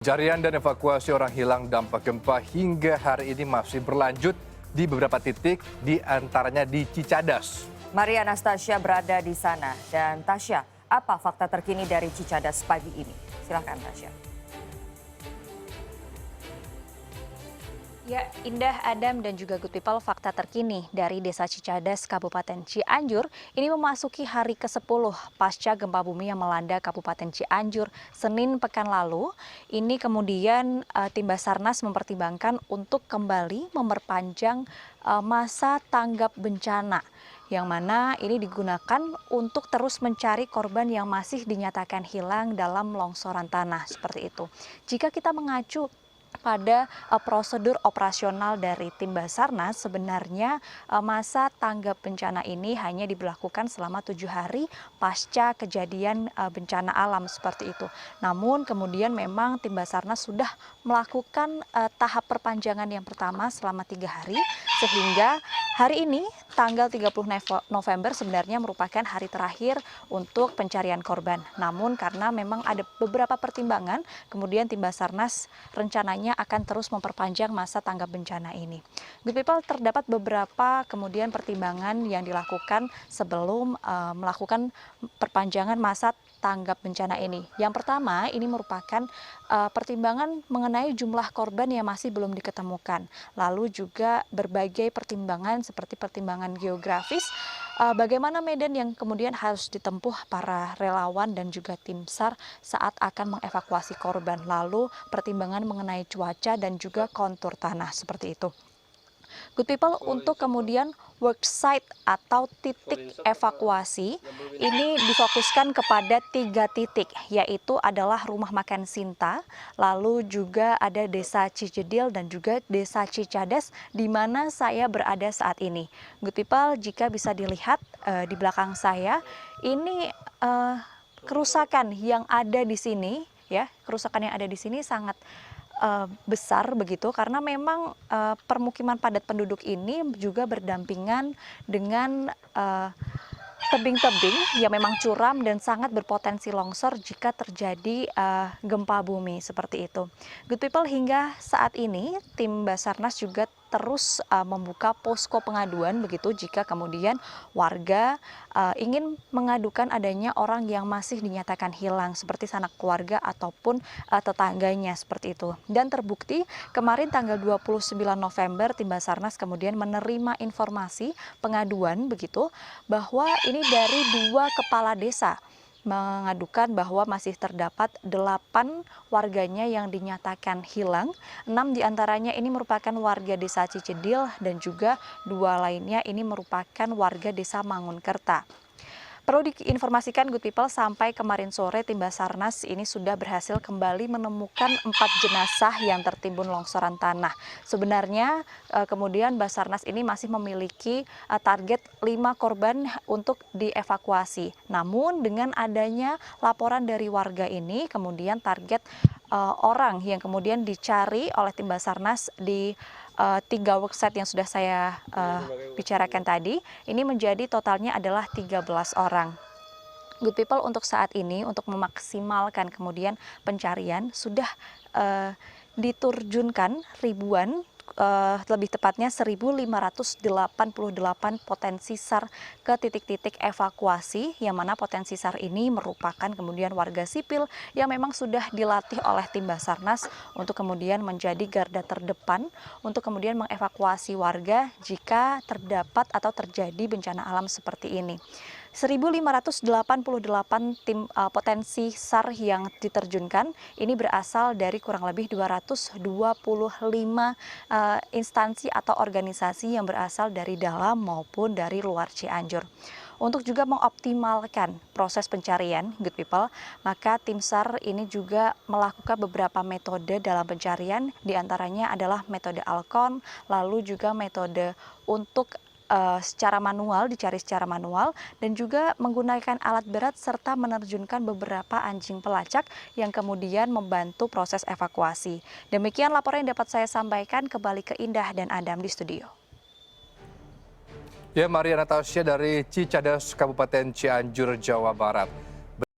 Pencarian dan evakuasi orang hilang dampak gempa hingga hari ini masih berlanjut di beberapa titik, di antaranya di Cicadas. Maria Anastasia berada di sana. Dan Tasya, apa fakta terkini dari Cicadas pagi ini? Silakan Tasya. Ya, Indah, Adam, dan juga Good People, fakta terkini dari Desa Cicadas, Kabupaten Cianjur, ini memasuki hari ke-10 pasca gempa bumi yang melanda Kabupaten Cianjur Senin pekan lalu. Ini kemudian tim Basarnas mempertimbangkan untuk kembali memperpanjang masa tanggap bencana, yang mana ini digunakan untuk terus mencari korban yang masih dinyatakan hilang dalam longsoran tanah seperti itu. Jika kita mengacu pada prosedur operasional dari tim Basarnas, sebenarnya masa tanggap bencana ini hanya diberlakukan selama 7 hari pasca kejadian bencana alam seperti itu. Namun kemudian memang tim Basarnas sudah melakukan tahap perpanjangan yang pertama selama 3 hari, sehingga hari ini tanggal 30 November sebenarnya merupakan hari terakhir untuk pencarian korban. Namun karena memang ada beberapa pertimbangan, kemudian tim Basarnas rencananya akan terus memperpanjang masa tanggap bencana ini. Good People, terdapat beberapa kemudian pertimbangan yang dilakukan sebelum melakukan perpanjangan masa tanggap bencana ini. Yang pertama, ini merupakan pertimbangan mengenai jumlah korban yang masih belum diketemukan. Lalu juga berbagai pertimbangan seperti pertimbangan geografis, bagaimana medan yang kemudian harus ditempuh para relawan dan juga tim SAR saat akan mengevakuasi korban. Lalu pertimbangan mengenai cuaca dan juga kontur tanah seperti itu. Good People, untuk kemudian work site atau titik evakuasi ini difokuskan kepada 3 titik, yaitu adalah rumah makan Sinta, lalu juga ada desa Cijedil dan juga desa Cicadas di mana saya berada saat ini. Good People, jika bisa dilihat di belakang saya, ini kerusakan yang ada di sini, ya, kerusakan yang ada di sini sangat besar begitu, karena memang permukiman padat penduduk ini juga berdampingan dengan tebing-tebing yang memang curam dan sangat berpotensi longsor jika terjadi gempa bumi seperti itu. Good People, hingga saat ini tim Basarnas juga terus membuka posko pengaduan begitu jika kemudian warga ingin mengadukan adanya orang yang masih dinyatakan hilang seperti sanak keluarga ataupun tetangganya seperti itu. Dan terbukti kemarin tanggal 29 November tim Basarnas kemudian menerima informasi pengaduan begitu bahwa ini dari 2 kepala desa mengadukan bahwa masih terdapat 8 warganya yang dinyatakan hilang. 6 diantaranya ini merupakan warga desa Cijedil dan juga 2 lainnya ini merupakan warga desa Mangunkerta. Perlu diinformasikan Good People, sampai kemarin sore tim Basarnas ini sudah berhasil kembali menemukan 4 jenazah yang tertimbun longsoran tanah. Sebenarnya kemudian Basarnas ini masih memiliki target 5 korban untuk dievakuasi. Namun dengan adanya laporan dari warga ini, kemudian target orang yang kemudian dicari oleh tim Basarnas di 3 worksite yang sudah saya bicarakan tadi, ini menjadi totalnya adalah 13 orang. Good People, untuk saat ini untuk memaksimalkan kemudian pencarian sudah diturunkan ribuan, lebih tepatnya 1.588 potensi SAR ke titik-titik evakuasi, yang mana potensi SAR ini merupakan kemudian warga sipil yang memang sudah dilatih oleh tim Basarnas untuk kemudian menjadi garda terdepan untuk kemudian mengevakuasi warga jika terdapat atau terjadi bencana alam seperti ini. 1.588 tim potensi SAR yang diterjunkan ini berasal dari kurang lebih 225 instansi atau organisasi yang berasal dari dalam maupun dari luar Cianjur. Untuk juga mengoptimalkan proses pencarian, Good People, maka tim SAR ini juga melakukan beberapa metode dalam pencarian, diantaranya adalah metode Alcon, lalu juga metode untuk secara manual, dicari secara manual, dan juga menggunakan alat berat serta menerjunkan beberapa anjing pelacak yang kemudian membantu proses evakuasi. Demikian laporan yang dapat saya sampaikan. Kembali ke Indah dan Adam di studio. Ya, Maria Anastasia dari Cicadas, Kabupaten Cianjur, Jawa Barat.